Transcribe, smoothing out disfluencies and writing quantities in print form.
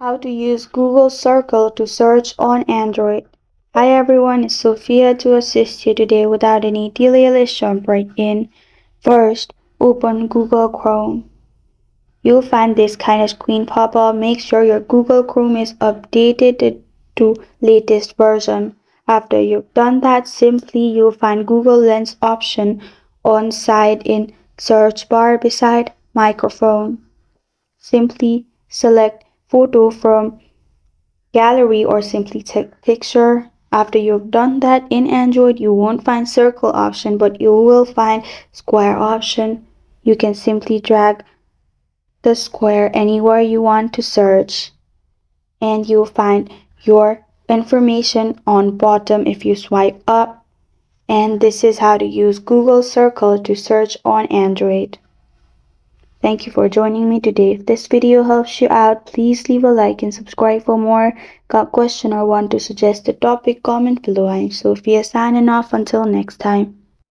How to use Google Circle to search on Android. Hi everyone, it's Sophia to assist you today. Without any delay, let's jump right in. First, open Google Chrome. You'll find this kind of screen pop up. Make sure your Google Chrome is updated to latest version. After you've done that, simply you'll find Google Lens option on side in search bar beside microphone. Simply select photo from gallery or simply take picture. After you've done that, in Android you won't find circle option, but you will find square option. You can simply drag the square anywhere you want to search and you'll find your information on bottom if you swipe up. And this is how to use Google Circle to search on Android. Thank you for joining me today. If this video helps you out, please leave a like and subscribe for more. Got a question or want to suggest a topic, comment below. I'm Sophia signing off until next time.